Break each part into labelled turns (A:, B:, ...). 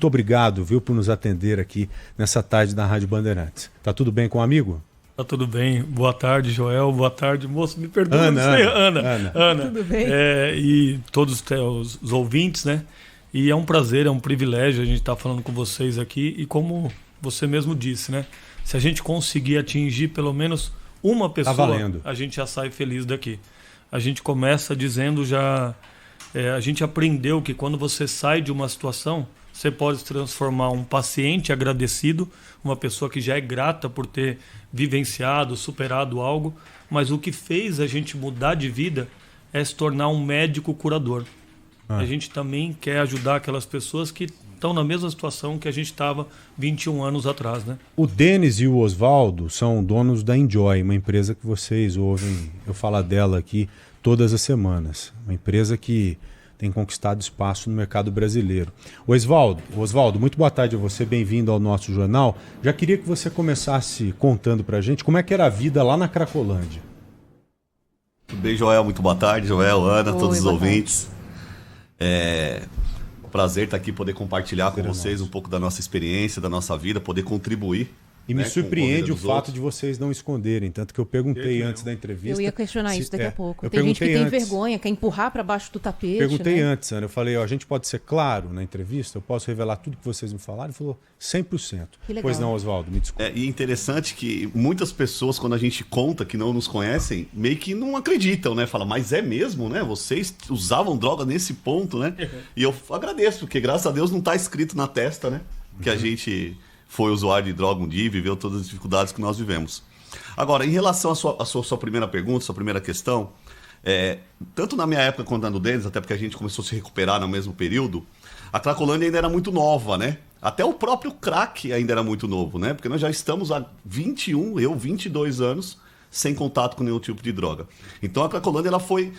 A: muito obrigado, viu, por nos atender aqui nessa tarde da Rádio Bandeirantes. Tá tudo bem com o amigo?
B: Tá tudo bem. Boa tarde, Joel. Boa tarde, moço. Me perdoa,
A: Ana.
B: Tudo bem? E todos os ouvintes, né? E é um prazer, é um privilégio a gente estar falando com vocês aqui. E como você mesmo disse, né? Se a gente conseguir atingir pelo menos uma pessoa,
A: tá valendo.
B: A gente já sai feliz daqui. A gente começa dizendo já... a gente aprendeu que quando você sai de uma situação, você pode se transformar um paciente agradecido, uma pessoa que já é grata por ter vivenciado, superado algo, mas o que fez a gente mudar de vida é se tornar um médico curador. A gente também quer ajudar aquelas pessoas que estão na mesma situação que a gente estava 21 anos atrás, né?
A: O Denis e o Oswaldo são donos da Enjoy, uma empresa que vocês ouvem eu falar dela aqui todas as semanas. Uma empresa que tem conquistado espaço no mercado brasileiro. Oswaldo, muito boa tarde a você, bem-vindo ao nosso jornal. Já queria que você começasse contando pra gente como é que era a vida lá na Cracolândia.
C: Tudo bem, Joel? Muito boa tarde, Joel, Ana,
D: Oi,
C: todos os
D: boa
C: ouvintes. Prazer estar aqui, poder compartilhar com vocês um pouco da nossa experiência, da nossa vida, poder contribuir.
A: E me surpreende o fato de vocês não esconderem, tanto que eu perguntei antes da entrevista.
D: Eu ia questionar isso daqui a pouco. Tem gente que
A: perguntei
D: tem vergonha, quer empurrar para baixo do tapete.
A: Perguntei
D: né?
A: antes, Ana, eu falei, a gente pode ser claro na entrevista, eu posso revelar tudo que vocês me falaram? Ele falou, 100%.
D: Que legal.
A: Pois não, Oswaldo, me desculpe.
C: E interessante que muitas pessoas, quando a gente conta que não nos conhecem, meio que não acreditam, né? Fala, mas é mesmo, né? Vocês usavam droga nesse ponto, né? E eu agradeço, porque graças a Deus não está escrito na testa, né? Que a gente foi usuário de droga um dia e viveu todas as dificuldades que nós vivemos. Agora, em relação à sua primeira pergunta, sua primeira questão, tanto na minha época quanto na do Denis, até porque a gente começou a se recuperar no mesmo período, a Cracolândia ainda era muito nova, né? Até o próprio crack ainda era muito novo, né? Porque nós já estamos há 22 anos sem contato com nenhum tipo de droga. Então a Cracolândia, ela foi,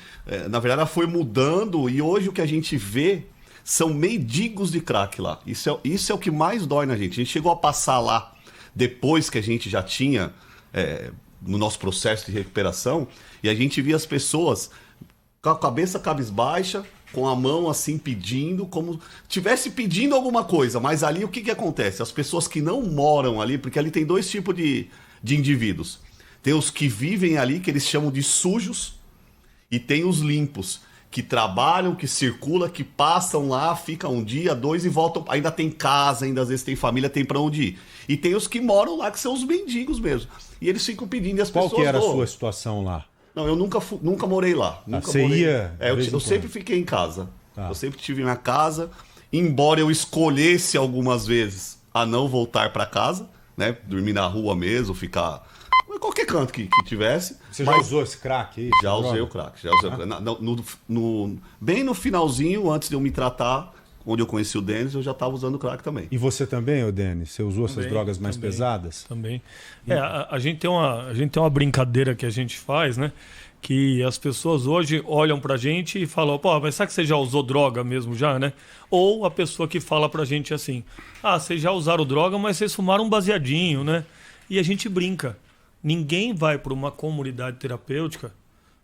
C: na verdade, ela foi mudando e hoje o que a gente vê são mendigos de crack lá. Isso é o que mais dói na gente. A gente chegou a passar lá, depois que a gente já tinha, no nosso processo de recuperação, e a gente via as pessoas com a cabeça cabisbaixa, com a mão assim pedindo, como tivesse pedindo alguma coisa. Mas ali o que acontece? As pessoas que não moram ali, porque ali tem dois tipos de indivíduos. Tem os que vivem ali, que eles chamam de sujos, e tem os limpos, que trabalham, que circulam, que passam lá, ficam um dia, dois e voltam. Ainda tem casa, ainda às vezes tem família, tem pra onde ir. E tem os que moram lá, que são os mendigos mesmo. E eles ficam pedindo e as pessoas...
A: Qual que era a sua situação lá?
C: Não, eu nunca morei lá.
A: Você ia...
C: Eu sempre fiquei em casa. Eu sempre tive minha casa. Embora eu escolhesse algumas vezes a não voltar pra casa, né? Dormir na rua mesmo, ficar... Qualquer canto que tivesse.
A: Você já usou esse crack aí?
C: Já usei o crack. Bem no finalzinho, antes de eu me tratar, onde eu conheci o Denis, eu já estava usando o crack também.
A: E você também, Denis? Você usou essas drogas mais pesadas?
B: Também. A gente tem uma brincadeira que a gente faz, né? Que as pessoas hoje olham pra gente e falam, pô, mas sabe que você já usou droga mesmo já, né? Ou a pessoa que fala pra gente assim, vocês já usaram droga, mas vocês fumaram um baseadinho, né? E a gente brinca. Ninguém vai para uma comunidade terapêutica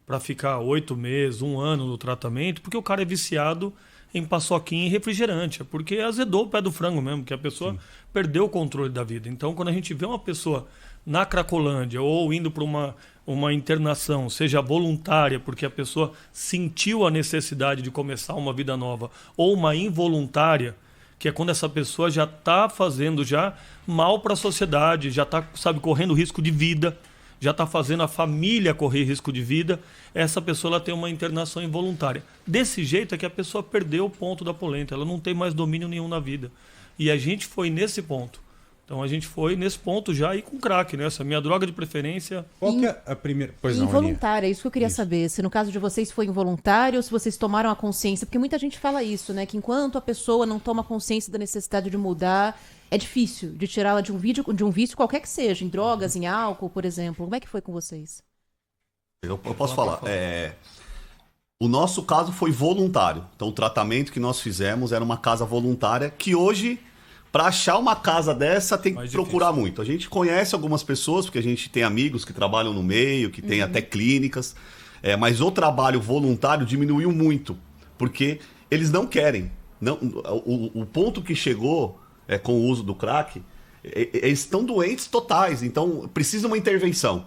B: para ficar 8 meses, 1 ano no tratamento, porque o cara é viciado em paçoquinha e refrigerante. É porque azedou o pé do frango mesmo, que a pessoa perdeu o controle da vida. Então, quando a gente vê uma pessoa na Cracolândia ou indo para uma internação, seja voluntária, porque a pessoa sentiu a necessidade de começar uma vida nova, ou uma involuntária, que é quando essa pessoa já está fazendo mal para a sociedade, já está, correndo risco de vida, já está fazendo a família correr risco de vida, essa pessoa ela tem uma internação involuntária. Desse jeito é que a pessoa perdeu o ponto da polenta, ela não tem mais domínio nenhum na vida. E a gente foi nesse ponto. Então a gente foi nesse ponto já e com crack, né? Essa minha droga de preferência.
A: Qual que é a primeira... Pois não,
D: involuntária, é isso que eu queria saber. Se no caso de vocês foi involuntário ou se vocês tomaram a consciência. Porque muita gente fala isso, né? Que enquanto a pessoa não toma consciência da necessidade de mudar, é difícil de tirá-la de um vício qualquer que seja, em drogas, em álcool, por exemplo. Como é que foi com vocês?
C: Eu posso falar. O nosso caso foi voluntário. Então o tratamento que nós fizemos era uma casa voluntária que hoje... Para achar uma casa dessa tem que procurar muito. A gente conhece algumas pessoas, porque a gente tem amigos que trabalham no meio, que tem até clínicas, mas o trabalho voluntário diminuiu muito, porque eles não querem. Não, o ponto que chegou com o uso do crack, eles estão doentes totais, então precisa uma intervenção.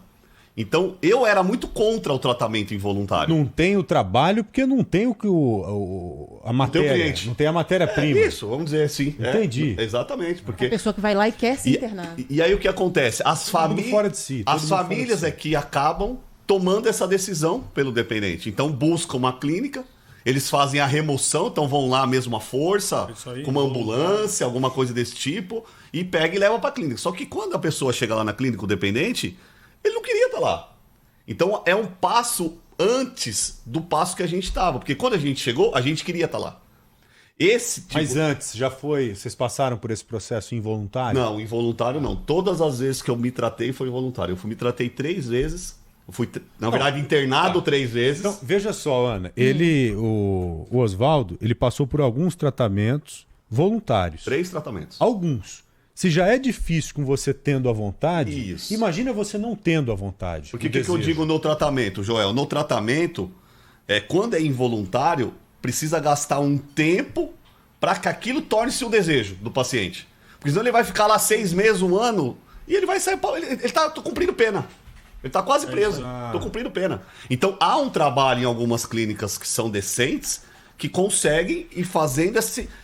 C: Então, eu era muito contra o tratamento involuntário.
A: Não tem o trabalho porque não tem a matéria.
C: Não tem o cliente.
A: Não tem a matéria-prima.
C: Isso, vamos dizer assim.
A: Entendi.
C: Exatamente. Porque...
D: A pessoa que vai lá e quer se internar.
C: E aí o que acontece? As famílias,
A: fora de si,
C: as famílias é que acabam tomando essa decisão pelo dependente. Então, buscam uma clínica, eles fazem a remoção, então vão lá mesmo à força, com uma ambulância, alguma coisa desse tipo, e pega e leva para a clínica. Só que quando a pessoa chega lá na clínica, o dependente, ele não queria estar lá. Então é um passo antes do passo que a gente estava. Porque quando a gente chegou, a gente queria estar lá.
A: Mas antes, já foi? Vocês passaram por esse processo involuntário?
C: Não, involuntário não. Todas as vezes que eu me tratei foi involuntário. Me tratei 3 vezes. Eu fui, na verdade, internado 3 vezes.
A: Então, veja só, Ana. O Oswaldo, ele passou por alguns tratamentos voluntários.
C: 3 tratamentos.
A: Alguns. Se já é difícil com você tendo a vontade,
C: Isso.
A: imagina você não tendo a vontade.
C: Porque o que eu digo no tratamento, Joel? No tratamento, quando é involuntário, precisa gastar um tempo para que aquilo torne-se um desejo do paciente. Porque senão ele vai ficar lá 6 meses, 1 ano, e ele vai sair... Ele tá cumprindo pena. Ele tá quase preso. Tô cumprindo pena. Então, há um trabalho em algumas clínicas que são decentes que conseguem ir fazendo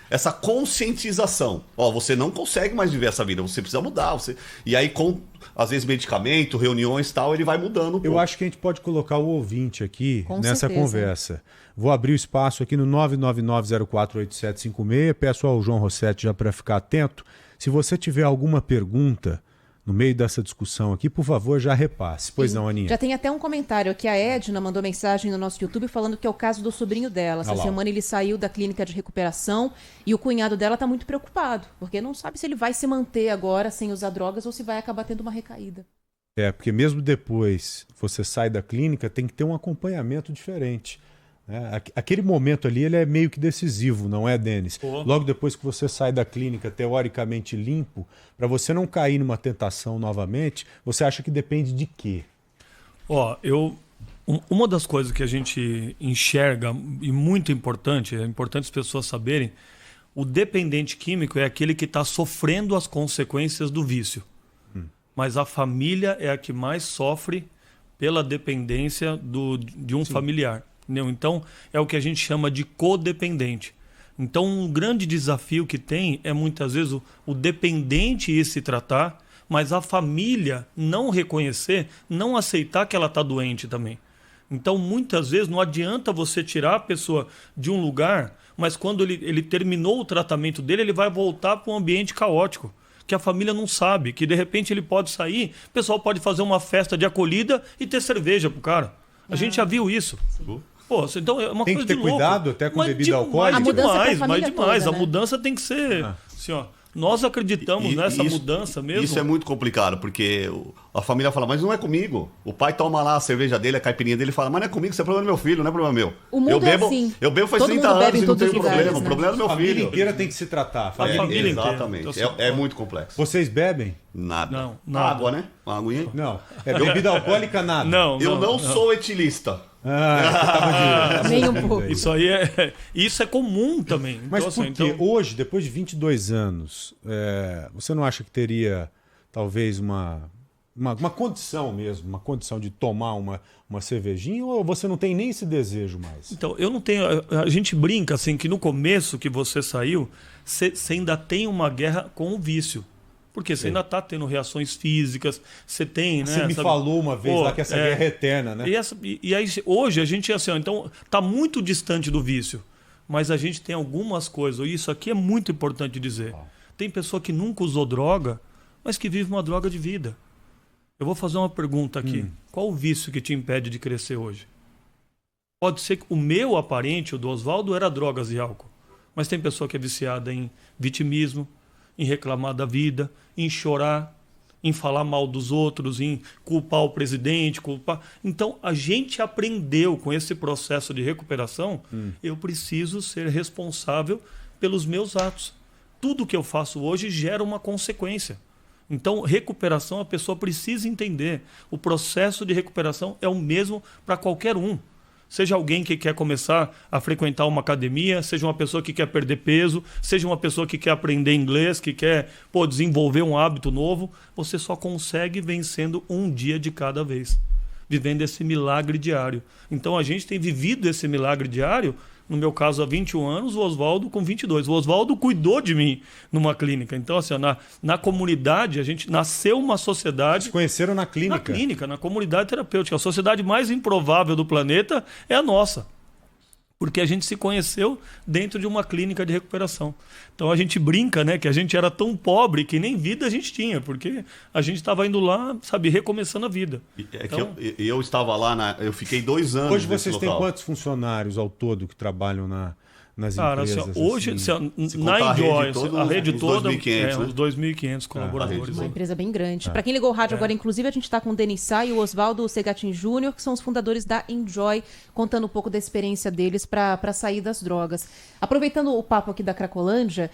C: essa conscientização. Ó, você não consegue mais viver essa vida, você precisa mudar. E aí, com, às vezes, medicamento, reuniões e tal, ele vai mudando um pouco.
A: Eu acho que a gente pode colocar o ouvinte aqui
D: Com
A: nessa
D: certeza.
A: conversa. Vou abrir o espaço aqui no 999048756. Peço ao João Rossetti já para ficar atento. Se você tiver alguma pergunta no meio dessa discussão aqui, por favor, já repasse. Pois não, Aninha?
D: Já tem até um comentário aqui. A Edna mandou mensagem no nosso YouTube falando que é o caso do sobrinho dela. Essa semana ele saiu da clínica de recuperação e o cunhado dela está muito preocupado, porque não sabe se ele vai se manter agora sem usar drogas ou se vai acabar tendo uma recaída.
A: Porque mesmo depois você sai da clínica, tem que ter um acompanhamento diferente. Né? Aquele momento ali ele é meio que decisivo, não é, Denis? Logo depois que você sai da clínica teoricamente limpo, para você não cair numa tentação novamente, você acha que depende de quê?
B: Uma das coisas que a gente enxerga, e muito importante, é importante as pessoas saberem, o dependente químico é aquele que está sofrendo as consequências do vício. Mas a família é a que mais sofre pela dependência de um familiar. Entendeu? Então, é o que a gente chama de codependente. Então, um grande desafio que tem é muitas vezes o dependente ir se tratar, mas a família não reconhecer, não aceitar que ela está doente também. Então, muitas vezes, não adianta você tirar a pessoa de um lugar, mas quando ele terminou o tratamento dele, ele vai voltar para um ambiente caótico, que a família não sabe, que de repente ele pode sair, o pessoal pode fazer uma festa de acolhida e ter cerveja pro cara. A gente já viu isso. Pô, então é uma
A: Tem
B: coisa
A: que ter
B: de louco.
A: cuidado até com bebida alcoólica?
D: A mudança é pra
B: Mas
D: família
B: demais.
D: toda,
B: A
D: né?
B: mudança tem que ser... Assim, ó, nós acreditamos nessa mudança mesmo.
C: Isso é muito complicado, porque a família fala, mas não é comigo. O pai toma lá a cerveja dele, a caipirinha dele, e fala, mas não é comigo, isso é problema do meu filho, não é problema meu.
D: O mundo
C: eu bebo,
D: é assim.
C: Eu bebo faz
D: Todo
C: 30
D: mundo bebe
C: anos
D: em
C: e não
D: todos
C: tenho
D: os lugares,
C: problema.
D: né?
C: O problema é do meu
A: A família
C: filho.
A: inteira tem que se tratar.
B: A família inteira.
C: Exatamente.
B: Então,
C: É muito complexo.
A: Vocês bebem?
C: Nada.
B: Não, nada.
C: Água, né? Uma aguinha.
A: Não. Bebida alcoólica, nada.
C: Eu não sou etilista.
D: Nem um pouco.
B: Isso é comum também.
A: Mas
B: Então,
A: por
B: assim,
A: quê? Hoje, depois de 22 anos, você não acha que teria talvez uma condição mesmo, uma condição de tomar uma cervejinha, ou você não tem nem esse desejo mais?
B: Então, eu não tenho... A gente brinca assim que no começo que você saiu, você ainda tem uma guerra com o vício. Porque você ainda está tendo reações físicas, você tem, né?
A: Você me falou uma vez lá que essa guerra é eterna, né?
B: E aí, hoje, a gente, assim, então, está muito distante do vício. Mas a gente tem algumas coisas, e isso aqui é muito importante dizer. Tem pessoa que nunca usou droga, mas que vive uma droga de vida. Eu vou fazer uma pergunta aqui. Qual o vício que te impede de crescer hoje? Pode ser que o meu aparente, o do Oswaldo, era drogas e álcool. Mas tem pessoa que é viciada em vitimismo, em reclamar da vida, em chorar, em falar mal dos outros, em culpar o presidente, Então, a gente aprendeu com esse processo de recuperação, eu preciso ser responsável pelos meus atos. Tudo que eu faço hoje gera uma consequência. Então, recuperação, a pessoa precisa entender. O processo de recuperação é o mesmo para qualquer um. Seja alguém que quer começar a frequentar uma academia, seja uma pessoa que quer perder peso, seja uma pessoa que quer aprender inglês, que quer desenvolver um hábito novo, você só consegue vencendo um dia de cada vez, vivendo esse milagre diário. Então a gente tem vivido esse milagre diário, no meu caso há 21 anos, o Oswaldo com 22. O Oswaldo cuidou de mim numa clínica. Então, assim, na comunidade, a gente nasceu uma sociedade...
A: Se conheceram na clínica?
B: Na clínica, na comunidade terapêutica. A sociedade mais improvável do planeta é a nossa. Porque a gente se conheceu dentro de uma clínica de recuperação. Então a gente brinca, né, que a gente era tão pobre que nem vida a gente tinha, porque a gente estava indo lá, sabe, recomeçando a vida.
C: Então... eu estava lá, eu fiquei 2 anos.
A: Hoje vocês têm quantos funcionários ao todo que trabalham nas empresas?
B: Assim, hoje, na Enjoy, a rede toda, os 2.500 colaboradores.
D: Uma empresa bem grande. Para quem ligou o rádio agora, inclusive, a gente está com o Denis Sá e o Oswaldo Segatin Júnior, que são os fundadores da Enjoy, contando um pouco da experiência deles para sair das drogas. Aproveitando o papo aqui da Cracolândia,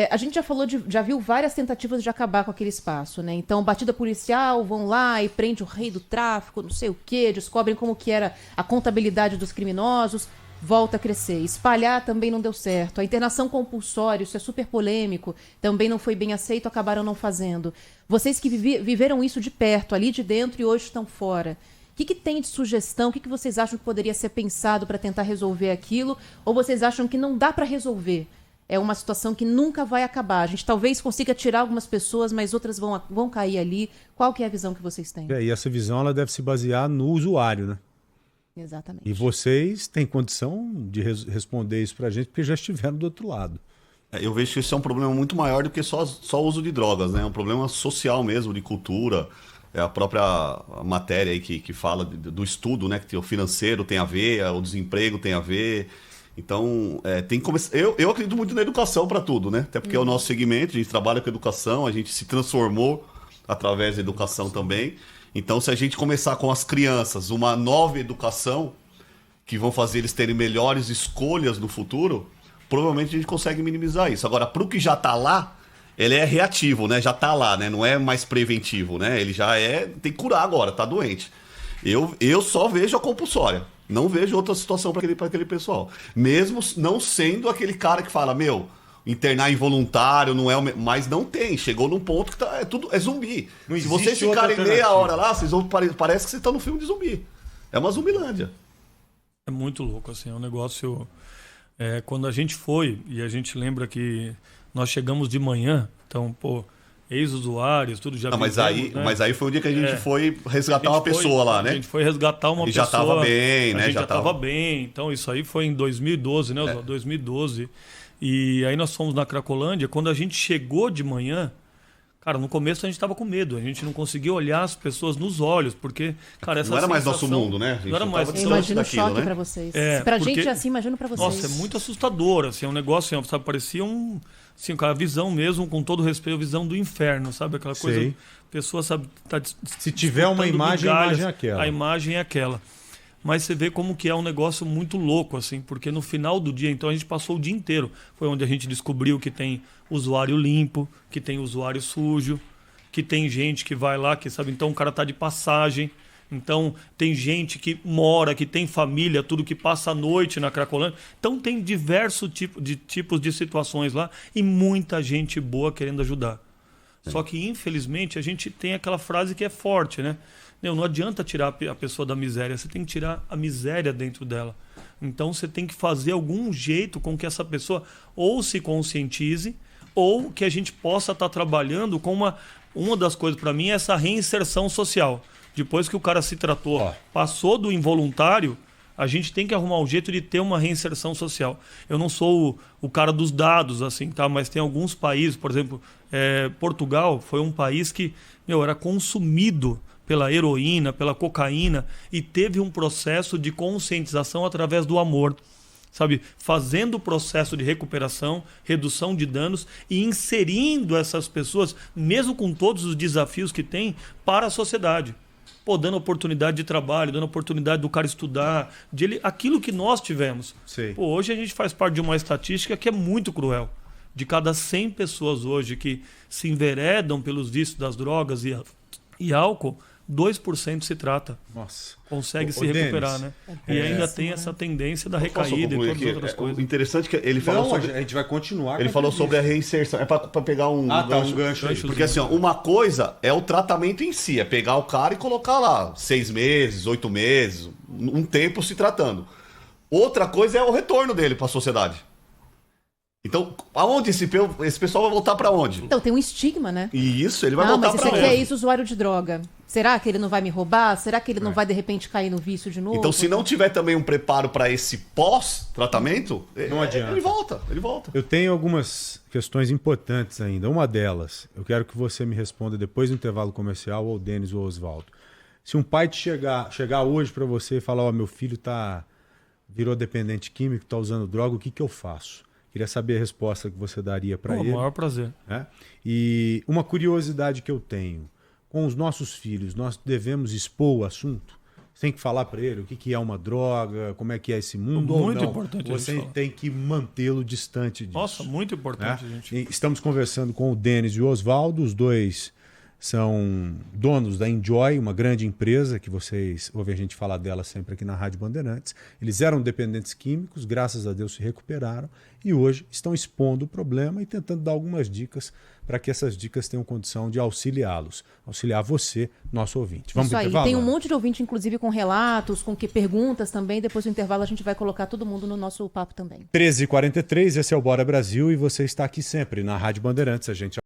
D: a gente já viu várias tentativas de acabar com aquele espaço, né? Então, batida policial, vão lá e prende o rei do tráfico, não sei o quê, descobrem como que era a contabilidade dos criminosos, volta a crescer. Espalhar também não deu certo. A internação compulsória, isso é super polêmico, também não foi bem aceito, acabaram não fazendo. Vocês que viveram isso de perto, ali de dentro e hoje estão fora, o que tem de sugestão? O que vocês acham que poderia ser pensado para tentar resolver aquilo? Ou vocês acham que não dá para resolver? É uma situação que nunca vai acabar. A gente talvez consiga tirar algumas pessoas, mas outras vão cair ali. Qual que é a visão que vocês têm?
A: E essa visão ela deve se basear no usuário, né?
D: Exatamente.
A: E vocês têm condição de responder isso pra gente, porque já estiveram do outro lado.
C: Eu vejo que isso é um problema muito maior do que só o uso de drogas, né? É um problema social mesmo, de cultura. É a própria matéria aí que fala do estudo, né? Que o financeiro tem a ver, o desemprego tem a ver. Então, tem que começar. Eu acredito muito na educação para tudo, né? Até porque é o nosso segmento, a gente trabalha com educação, a gente se transformou através da educação também. Então, se a gente começar com as crianças uma nova educação, que vão fazer eles terem melhores escolhas no futuro, provavelmente a gente consegue minimizar isso. Agora, para o que já está lá, ele é reativo, né? Já está lá, né? Não é mais preventivo, né? Ele já tem que curar agora, tá doente. Eu só vejo a compulsória. Não vejo outra situação para aquele pessoal. Mesmo não sendo aquele cara que fala, internar involuntário não é mas não tem. Chegou num ponto que tudo é zumbi. Se vocês ficarem meia hora lá, vocês vão, parece que vocês estão no filme de zumbi. É uma zumbilândia.
B: É muito louco, assim, é um negócio... quando a gente foi, e a gente lembra que nós chegamos de manhã, então, ex-usuários, tudo já...
C: Mas aí foi o dia que a gente foi resgatar uma pessoa lá, né?
B: A gente foi resgatar uma pessoa...
C: já estava bem, né?
B: A gente já estava bem. Então, isso aí foi em 2012, né? 2012. E aí nós fomos na Cracolândia. Quando a gente chegou de manhã, cara, no começo a gente estava com medo. A gente não conseguia olhar as pessoas nos olhos, porque, cara, essa
C: não era mais nosso mundo, né?
B: Não era mais...
D: Eu imagino o choque para vocês. Pra gente assim, imagino para vocês.
B: Nossa, é muito assustador, assim, é um negócio, sabe, parecia assim, a visão mesmo, com todo respeito, a visão do inferno, sabe? Aquela coisa,
A: Sei.
B: a pessoa, sabe, tá
A: se tiver uma imagem, migalhas, a imagem é aquela.
B: A imagem é aquela. Mas você vê como que é um negócio muito louco, assim, porque no final do dia, então a gente passou o dia inteiro. Foi onde a gente descobriu que tem usuário limpo, que tem usuário sujo, que tem gente que vai lá, que sabe, então o cara tá de passagem. Então, tem gente que mora, que tem família, tudo que passa a noite na Cracolândia. Então, tem diversos tipos de situações lá e muita gente boa querendo ajudar. Só que, infelizmente, a gente tem aquela frase que é forte, né? Não adianta tirar a pessoa da miséria, você tem que tirar a miséria dentro dela. Então, você tem que fazer algum jeito com que essa pessoa ou se conscientize ou que a gente possa estar trabalhando com uma das coisas, para mim, é essa reinserção social. Depois que o cara se tratou, passou do involuntário, a gente tem que arrumar um jeito de ter uma reinserção social. Eu não sou o cara dos dados, assim, tá? Mas tem alguns países, por exemplo, Portugal foi um país que era consumido pela heroína, pela cocaína, e teve um processo de conscientização através do amor. Sabe? Fazendo o processo de recuperação, redução de danos e inserindo essas pessoas, mesmo com todos os desafios que tem, para a sociedade. Dando oportunidade de trabalho, dando oportunidade do cara estudar, aquilo que nós tivemos. Hoje a gente faz parte de uma estatística que é muito cruel. De cada 100 pessoas hoje que se enveredam pelos vícios das drogas e álcool, 2% se trata.
A: Nossa.
B: Consegue
A: Ô,
B: se recuperar,
A: Denis,
B: né? E ainda tem essa tendência da recaída e todas as outras
C: O
B: coisas.
C: interessante é que ele falou
A: Não,
C: sobre...
A: a gente vai continuar.
C: Ele
A: com
C: falou
A: tudo
C: sobre a
A: isso.
C: reinserção. É pra pegar um
A: Um gancho aí.
C: Porque assim, ó, uma coisa é o tratamento em si, é pegar o cara e colocar lá 6 meses, 8 meses, um tempo se tratando. Outra coisa é o retorno dele para a sociedade. Então, aonde esse pessoal vai voltar para onde?
D: Então, tem um estigma, né?
C: E isso, ele vai
D: Não,
C: voltar
D: mas
C: para
D: esse
C: onde?
D: aqui é ex-usuário de droga. Será que ele não vai me roubar? Será que ele não vai, de repente, cair no vício de novo?
C: Então, se não tiver também um preparo para esse pós-tratamento,
A: Não adianta.
C: ele volta.
A: Eu tenho algumas questões importantes ainda. Uma delas, eu quero que você me responda depois do intervalo comercial, ou o Denis ou o Oswaldo. Se um pai chegar hoje para você e falar, ó, meu filho virou dependente químico, está usando droga, o que eu faço? Queria saber a resposta que você daria para
B: Com o
A: ele.
B: maior prazer.
A: Né? E uma curiosidade que eu tenho, com os nossos filhos, nós devemos expor o assunto? Você tem que falar para ele o que é uma droga, como é que é esse mundo,
B: Muito
A: ou não?
B: importante a gente
A: Você
B: falar.
A: tem que mantê-lo distante disso.
B: Nossa, muito importante,
A: né?
B: gente.
A: E estamos conversando com o Denis e o Oswaldo, os dois são donos da Enjoy, uma grande empresa que vocês ouvem a gente falar dela sempre aqui na Rádio Bandeirantes. Eles eram dependentes químicos, graças a Deus se recuperaram e hoje estão expondo o problema e tentando dar algumas dicas para que essas dicas tenham condição de auxiliá-los, auxiliar você, nosso ouvinte. Vamos
D: Isso
A: pro
D: aí.
A: intervalo?
D: Tem um monte de ouvinte, inclusive, com relatos, com perguntas também. Depois do intervalo, a gente vai colocar todo mundo no nosso papo também.
A: 13h43, esse é o Bora Brasil e você está aqui sempre na Rádio Bandeirantes. A gente